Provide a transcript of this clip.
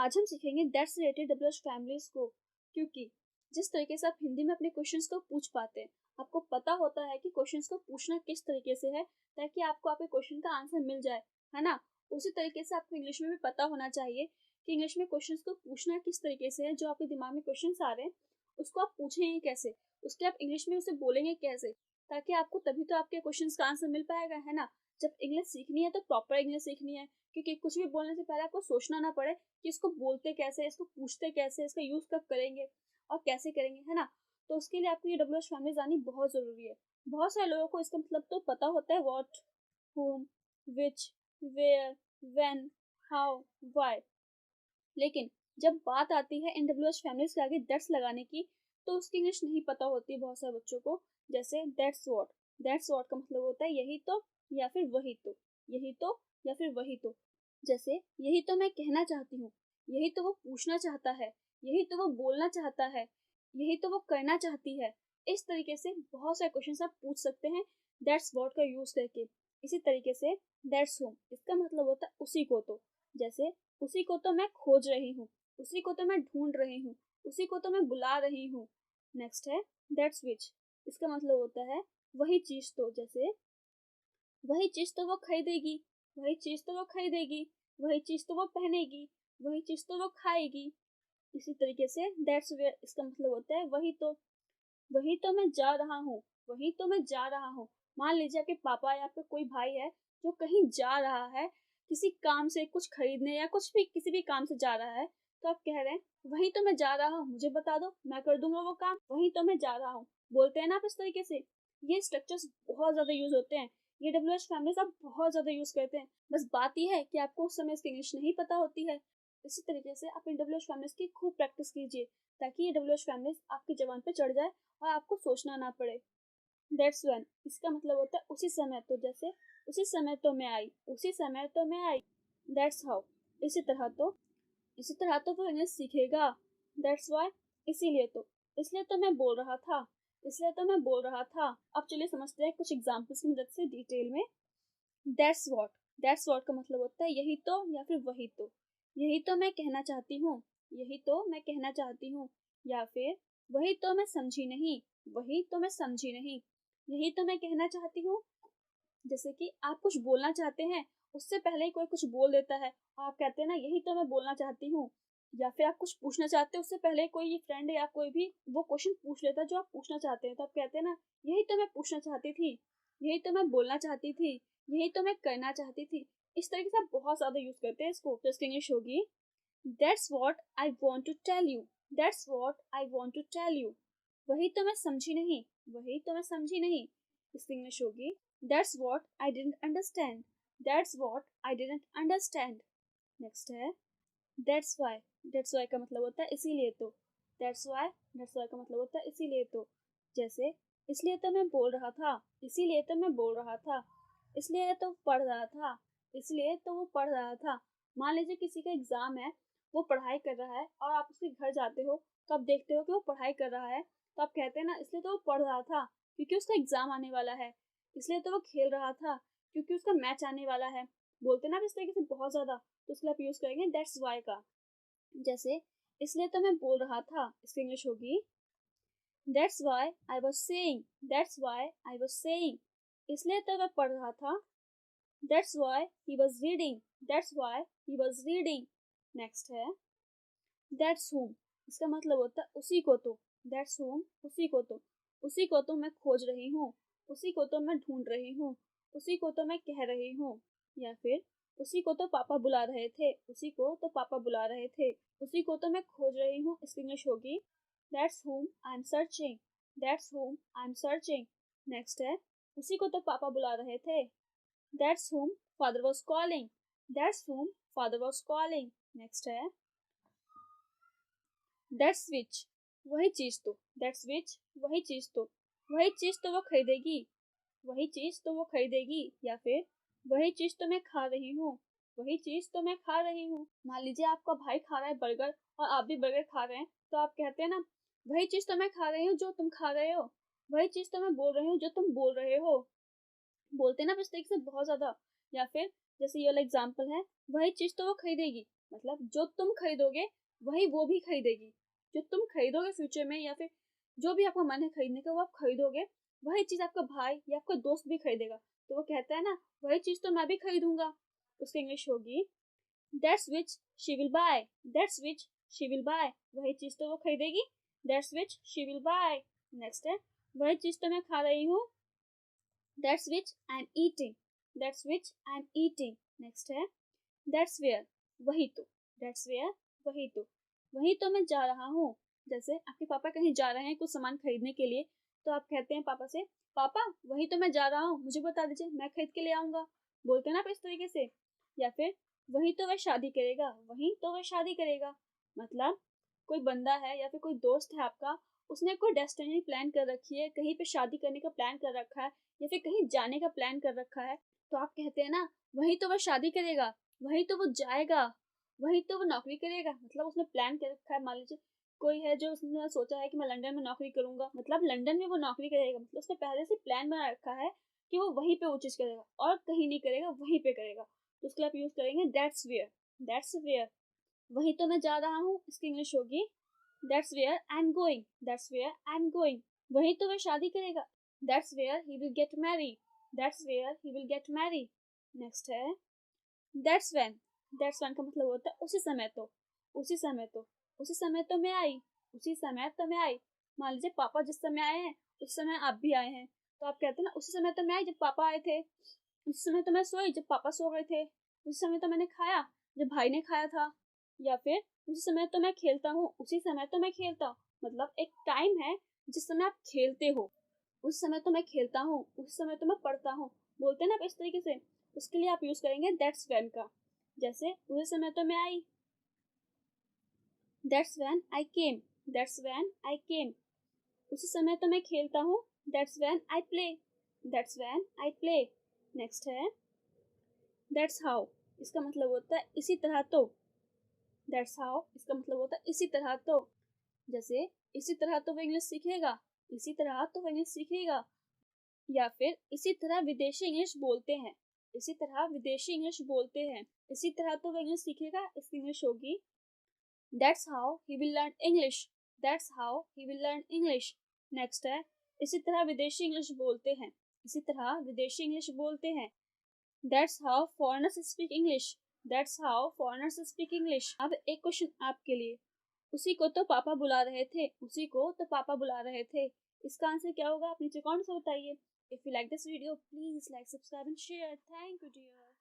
आज हम सीखेंगे दैट्स रिलेटेड डब्ल्यूएच फैमिलीज को, क्योंकि जिस तरीके से आप हिंदी में अपने क्वेश्चंस को पूछ पाते हैं, आपको पता होता है कि क्वेश्चंस को पूछना किस तरीके से है ताकि आपको आपके क्वेश्चन का आंसर मिल जाए, है ना। उसी तरीके से आपको इंग्लिश में भी पता होना चाहिए कि इंग्लिश में क्वेश्चंस को पूछना किस तरीके से है। जो आपके दिमाग में क्वेश्चंस आ रहे हैं उसको आप पूछेंगे कैसे, उसके आप इंग्लिश में उसे बोलेंगे कैसे, ताकि आपको तभी तो आपके क्वेश्चंस का आंसर मिल पाएगा, है ना। जब इंग्लिश सीखनी है तो प्रॉपर इंग्लिश सीखनी है, क्योंकि कुछ भी बोलने से पहले आपको सोचना ना पड़े कि इसको बोलते कैसे, इसको पूछते कैसे, इसका यूज कब करेंगे और कैसे करेंगे, है ना। तो उसके लिए आपको ये डब्ल्यूएच फैमिली आनी बहुत जरूरी है। बहुत सारे लोगों को इसका मतलब तो पता होता है, what, whom, which, where, when, how, why, लेकिन जब बात आती है इन डब्ल्यूएच फैमिलीज के आगे दैट्स लगाने की तो उसकी इंग्लिश नहीं पता होती बहुत सारे बच्चों को। जैसे दैट्स व्हाट का मतलब होता है यही तो या फिर वही तो, यही तो या फिर वही तो। जैसे यही तो मैं कहना चाहती हूँ, यही तो वो पूछना चाहता है, यही तो वो बोलना चाहता है, यही तो वो करना चाहती है। इस तरीके से बहुत सारे क्वेश्चन आप पूछ सकते हैं दैट्स व्हाट का यूज करके। इसी तरीके से दैट्स होम, इसका मतलब होता है उसी को तो। जैसे उसी को तो मैं खोज रही हूँ, उसी को तो मैं ढूंढ रही हूँ, उसी को तो मैं बुला रही हूँ। नेक्स्ट है दैट्स विच, इसका मतलब होता है वही चीज तो। जैसे वही चीज तो वो खरीदेगी, वही चीज तो वो खरीदेगी, वही चीज तो वो पहनेगी, वही चीज तो वो खाएगी। इसी तरीके से दैट्स वेयर, इसका मतलब होता है वही तो मैं जा रहा हूँ, वही तो मैं जा रहा हूँ। मान लीजिए आपके पापा या आपका कोई भाई है जो कहीं जा रहा है, किसी काम से कुछ खरीदने या कुछ भी किसी भी काम से जा रहा है, तो आप कह रहे हैं वही तो मैं जा रहा हूँ, मुझे बता दो मैं कर दूंगा वो काम, वही तो मैं जा रहा हूँ। बोलते हैं ना आप इस तरीके से। ये स्ट्रक्चर्स बहुत ज्यादा यूज होते हैं, ये डब्ल्यूएच फैमिलीज आप बहुत ज्यादा यूज करते हैं। बस बात यह है कि आपको उस समय इसकी इंग्लिश नहीं पता होती है। इसी तरीके से आप इन डब्ल्यूएच फैमिलीज की खूब प्रैक्टिस कीजिए ताकि ये डब्ल्यूएच फैमिलीज आपकी जबान पे चढ़ जाए और आपको सोचना ना पड़े। दैट्स व्हेन, इसका मतलब होता है उसी समय तो। जैसे उसी समय तो मैं आई, उसी समय तो मैं आई। दैट्स हाउ, इसी तरह तो वो इंग्लिश सीखेगा। दैट्स व्हाई, इसीलिए तो, इसलिए तो मैं बोल रहा था, इसलिए तो मैं बोल रहा था। अब चलिए समझते हैं कुछ एग्जाम्पल्स की मदद से डिटेल में। दैट्स व्हाट का मतलब होता है यही तो या फिर वही तो। यही तो मैं कहना चाहती हूँ, यही तो मैं कहना चाहती हूँ। या फिर वही तो मैं समझी नहीं, वही तो मैं समझी नहीं। यही तो मैं कहना चाहती हूँ। जैसे कि आप कुछ बोलना चाहते हैं, उससे पहले ही कोई कुछ बोल देता है और आप कहते हैं ना यही तो मैं बोलना चाहती हूँ। या फिर आप कुछ पूछना चाहते हैं, उससे पहले कोई फ्रेंड या कोई भी वो क्वेश्चन पूछ लेता है जो आप पूछना चाहते हैं, तो आप कहते हैं ना यही तो मैं पूछना चाहती थी, यही तो मैं बोलना चाहती थी, यही तो मैं करना चाहती थी। इस तरीके से आप बहुत ज्यादा यूज करते हैं इसको। तो इसकी इंग्लिश होगी that's what I want to tell you, that's what I want to tell you. वही तो मैं समझी नहीं, वही तो मैं समझी नहीं। इसकी इंग्लिश होगी that's what I didn't understand, that's what I didn't understand. Next है दैट्स वाई का मतलब होता है इसीलिए तो। दैट्स वाई का मतलब होता है इसीलिए तो। जैसे इसलिए तो मैं बोल रहा था, इसीलिए तो मैं बोल रहा था, इसलिए तो पढ़ रहा था, इसलिए तो वो पढ़ रहा था। मान लीजिए किसी का एग्जाम है, वो पढ़ाई कर रहा है और आप उसके घर जाते हो तो आप देखते हो कि वो पढ़ाई कर रहा है, तो आप कहते हैं ना इसलिए तो वो पढ़ रहा था क्योंकि उसका एग्जाम आने वाला है। इसलिए तो वो खेल रहा था क्योंकि उसका मैच आने वाला है। बोलते ना आप इस तरीके से बहुत ज्यादा, तो उसके लिए आप यूज करेंगे दैट्स वाई का। जैसे इसलिए तो मैं बोल रहा था, इसकी इंग्लिश होगी that's why I was saying, that's why I was saying. इसलिए तो मैं पढ़ रहा था, that's why he was reading, that's why he was reading. Next है दैट्स होम, इसका मतलब होता है उसी को तो। दैट्स होम, उसी को तो, उसी को तो मैं खोज रही हूँ, उसी को तो मैं ढूंढ रही हूँ, उसी को तो मैं कह रही हूँ। या फिर उसी को तो पापा बुला रहे थे, उसी को तो पापा बुला रहे थे, उसी को तो मैं खोज रही हूँ। इसकी इंग्लिश होगी that's home I am searching, that's home I am searching. Next है उसी को तो पापा बुला रहे थे, that's home father was calling, that's home father was calling. Next है दैट्स विच, वही चीज तो। दैट्स विच, वही चीज तो, वही चीज तो वो खरीदेगी, वही चीज तो वो खरीदेगी। या फिर वही चीज तो मैं खा रही हूँ, वही चीज तो मैं खा रही हूँ। मान लीजिए आपका भाई खा रहा है बर्गर और आप भी बर्गर खा रहे हैं, तो आप कहते हैं ना वही चीज तो मैं खा रही हूँ जो तुम खा रहे हो, वही चीज तो मैं बोल रही हूँ जो तुम बोल रहे हो। बोलते हैं ना इस तरीके से बहुत ज्यादा। या फिर जैसे ये वाला एग्जाम्पल है, वही चीज तो वो खरीदेगी, मतलब जो तुम खरीदोगे वही वो भी खरीदेगी। जो तुम खरीदोगे फ्यूचर में, या फिर जो भी आपका मन है खरीदने का वो आप खरीदोगे, वही चीज आपका भाई या आपका दोस्त भी खरीदेगा। तो वो कहता है ना, वही चीज तो मैं भी खरीदूंगा। उसकी इंग्लिश होगी that's which she will buy. That's which she will buy, वही चीज तो वो खरीदेगी। That's which she will buy. Next है वही चीज तो मैं खा रही हूँ। That's which I am eating. That's which I am eating. Next है दैट्स वेयर, वही तो। दैट्स वेयर, वही तो। वही तो मैं जा रहा हूँ। जैसे आपके पापा कहीं जा रहे हैं कुछ सामान खरीदने के लिए, तो आप कहते हैं पापा से, पापा वही तो मैं जा रहा हूँ, मुझे बता दीजिए, मैं खरीद के ले आऊंगा। बोलते हैं ना आप इस तरीके से। या फिर वही तो वह शादी करेगा, वही तो वह शादी करेगा। मतलब कोई बंदा है या फिर कोई दोस्त है आपका, उसने कोई डेस्टिनी प्लान कर रखी है, कहीं पे शादी करने का प्लान कर रखा है, या फिर कहीं जाने का प्लान कर रखा है, तो आप कहते हैं ना, वही तो वह शादी करेगा, वही तो वो जाएगा, वही तो वो नौकरी करेगा। मतलब उसने प्लान कर रखा है। मान लीजिए कोई है जो उसने सोचा है कि मैं लंदन में नौकरी करूंगा, मतलब लंदन में वो नौकरी करेगा, मतलब उसने पहले से प्लान बना रखा है कि वो वहीं पे वो चीज करेगा और कहीं नहीं करेगा, वहीं पे करेगा। तो उसके लिए आप यूज करेंगे दैट्स वेयर। दैट्स वेयर, वही तो मैं जा रहा हूँ। इसकी इंग्लिश होगी that's where I am going. That's where I am going, वही तो वह शादी करेगा। That's where he will get marry. That's where he will get marry. Next है दैट्स व्हेन। दैट्स व्हेन का मतलब होता है उसी समय तो। उसी समय तो, उसी समय तो मैं आई। उसी समय तो मैं आई। मान लीजिए पापा जिस समय आए हैं उस समय आप भी आए हैं, तो आप कहते हैं ना, उसी समय तो मैं आई जब पापा आए थे। उसी समय तो मैं सोई जब पापा सो गए थे। उसी समय तो मैंने खाया जब भाई ने खाया था। या फिर उसी समय तो मैं खेलता हूँ, उसी समय तो मैं खेलता हूँ। मतलब एक टाइम है जिस समय आप खेलते हो, उस समय तो मैं खेलता हूँ, उस समय तो मैं पढ़ता हूँ। बोलते हैं ना आप इस तरीके से। उसके लिए आप यूज करेंगे दैट्स व्हेन का। जैसे उसी समय तो मैं आई। That's when I came. That's when I came, उसी समय तो मैं खेलता हूँ। That's when I play. That's when I play. Next है दैट्स हाउ। इसका मतलब होता है इसी तरह तो। दैट्स हाउ इसका मतलब होता है इसी तरह तो। जैसे इसी तरह तो वो इंग्लिश सीखेगा, इसी तरह तो वो इंग्लिश सीखेगा। या फिर इसी तरह विदेशी इंग्लिश बोलते हैं, इसी तरह विदेशी इंग्लिश बोलते हैं, इसी तरह तो वो इंग्लिश सीखेगा। इसकी इंग्लिश होगी that's how he will learn English. That's how he will learn English. Next है इसी तरह विदेशी इंग्लिश बोलते हैं, इसी तरह विदेशी इंग्लिश बोलते हैं। That's how foreigners speak English. That's how foreigners speak English. अब एक क्वेश्चन आपके लिए, उसी को तो पापा बुला रहे थे, उसी को तो पापा बुला रहे थे, इसका आंसर क्या होगा? आप नीचे कमेंट से बताइए। If you like this video please like, subscribe and share. Thank you dear.